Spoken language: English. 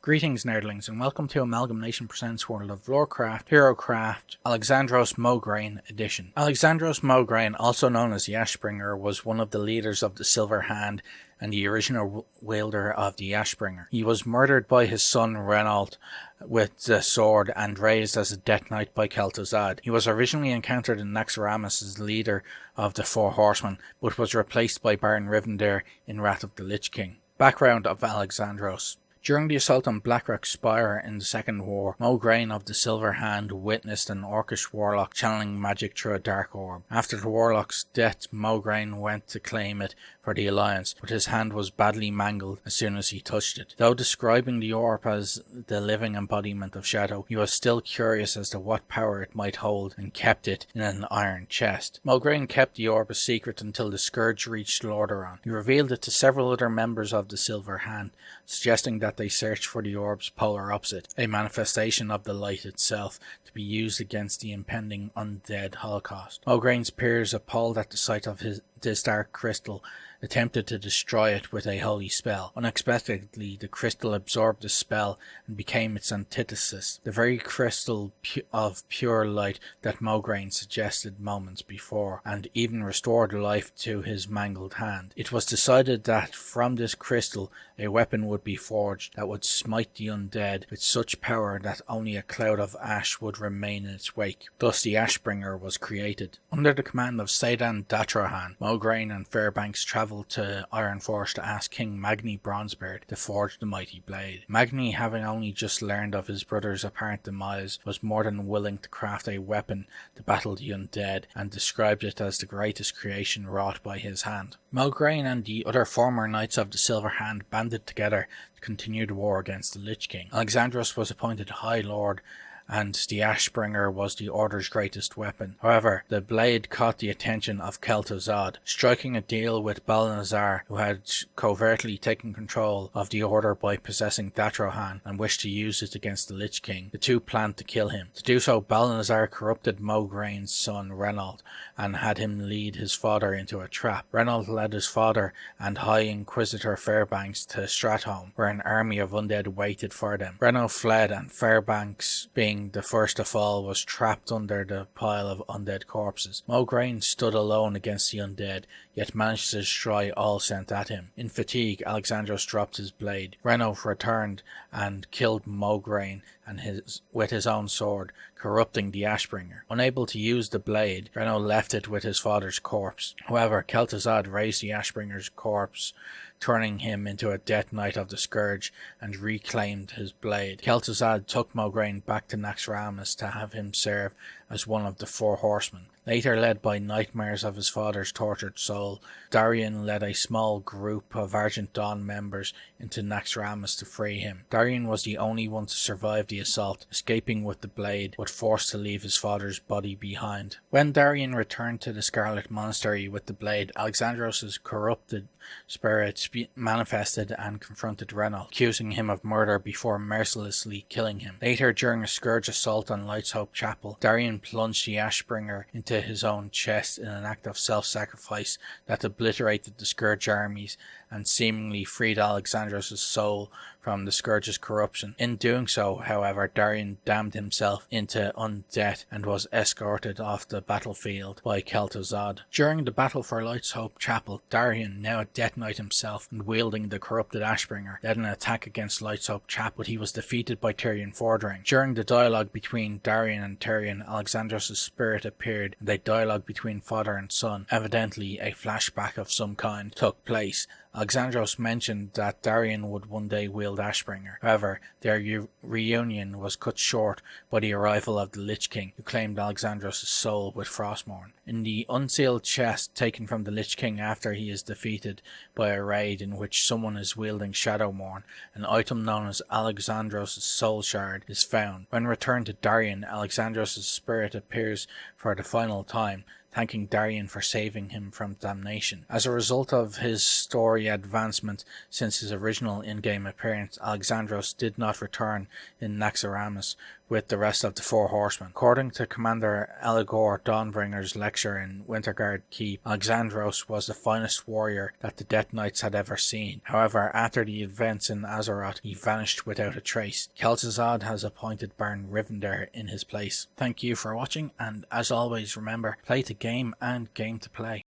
Greetings nerdlings and welcome to AmalgamNation Presents World of Lorecraft, Herocraft, Alexandros Mograine edition. Alexandros Mograine, also known as the Ashbringer, was one of the leaders of the Silver Hand and the original wielder of the Ashbringer. He was murdered by his son Renault with the sword and raised as a death knight by Kel'Thuzad. He was originally encountered in Naxxramas as leader of the Four Horsemen, but was replaced by Baron Rivendare in Wrath of the Lich King. Background of Alexandros. During the assault on Blackrock Spire in the Second War, Mograine of the Silver Hand witnessed an Orcish warlock channeling magic through a dark orb. After the warlock's death, Mograine went to claim it for the Alliance, but his hand was badly mangled as soon as he touched it. Though describing the orb as the living embodiment of shadow, he was still curious as to what power it might hold and kept it in an iron chest. Mograine kept the orb a secret until the Scourge reached Lordaeron. He revealed it to several other members of the Silver Hand, suggesting that they search for the orb's polar opposite, a manifestation of the light itself, to be used against the impending undead holocaust. Mograine's peers, appalled at the sight of this dark crystal, attempted to destroy it with a holy spell. Unexpectedly, the crystal absorbed the spell and became its antithesis, the very crystal of pure light that Mograine suggested moments before, and even restored life to his mangled hand. It was decided that from this crystal a weapon would be forged that would smite the undead with such power that only a cloud of ash would remain in its wake. Thus the Ashbringer was created. Under the command of Saidan Datrahan, Mograine and Fairbanks travelled to Ironforge to ask King Magni Bronzebeard to forge the mighty blade. Magni, having only just learned of his brother's apparent demise, was more than willing to craft a weapon to battle the undead, and described it as the greatest creation wrought by his hand. Mograine and the other former Knights of the Silver Hand banded together to continue the war against the Lich King. Alexandros was appointed High Lord, and the Ashbringer was the Order's greatest weapon. However, the blade caught the attention of Kel'Thuzad. Striking a deal with Balnazzar, who had covertly taken control of the Order by possessing Datrahan and wished to use it against the Lich King, the two planned to kill him. To do so, Balnazzar corrupted Mograine's son Renault and had him lead his father into a trap. Renault led his father and High Inquisitor Fairbanks to Stratholme, where an army of undead waited for them. Renault fled, and Fairbanks, being the first to fall, was trapped under the pile of undead corpses. Mograine stood alone against the undead, yet managed to destroy all sent at him. In fatigue, Alexandros dropped his blade. Renault returned and killed Mograine with his own sword, corrupting the Ashbringer. Unable to use the blade, Renault left it with his father's corpse. However, Kel'Thuzad raised the Ashbringer's corpse, turning him into a death knight of the Scourge, and reclaimed his blade. Kel'Thuzad took Mograine back to Naxxramas to have him serve as one of the Four Horsemen. Later led by nightmares of his father's tortured soul, Darian led a small group of Argent Dawn members into Naxxramas to free him. Darian was the only one to survive the assault, escaping with the blade, but forced to leave his father's body behind. When Darian returned to the Scarlet Monastery with the blade, Alexandros' corrupted spirit manifested and confronted Renault, accusing him of murder before mercilessly killing him. Later, during a Scourge assault on Light's Hope Chapel, Darian plunged the Ashbringer into his own chest in an act of self-sacrifice that obliterated the Scourge armies and seemingly freed Alexandros' soul from the Scourge's corruption. In doing so, however, Darian damned himself into undeath and was escorted off the battlefield by Kel'Thuzad. During the battle for Light's Hope Chapel, Darian, now a Death Knight himself and wielding the corrupted Ashbringer, led an attack against Light's Hope Chapel, but he was defeated by Tyrion Fordring. During the dialogue between Darian and Tyrion, Alexandros' spirit appeared, and a dialogue between father and son, evidently a flashback of some kind, took place. Alexandros mentioned that Darian would one day wield Ashbringer. However, their reunion was cut short by the arrival of the Lich King, who claimed Alexandros' soul with Frostmourne. In the unsealed chest taken from the Lich King after he is defeated by a raid in which someone is wielding Shadowmourne, an item known as Alexandros' Soul Shard is found. When returned to Darian, Alexandros' spirit appears for the final time, thanking Darian for saving him from damnation. As a result of his story advancement since his original in-game appearance, Alexandros did not return in Naxxramas with the rest of the four horsemen. According to Commander Eligor Dawnbringer's lecture in Winterguard Keep, Alexandros was the finest warrior that the Death Knights had ever seen. However, after the events in Azeroth, he vanished without a trace. Kel'Thuzad has appointed Baron Rivendell in his place. Thank you for watching, and as always, remember, play to game and game to play.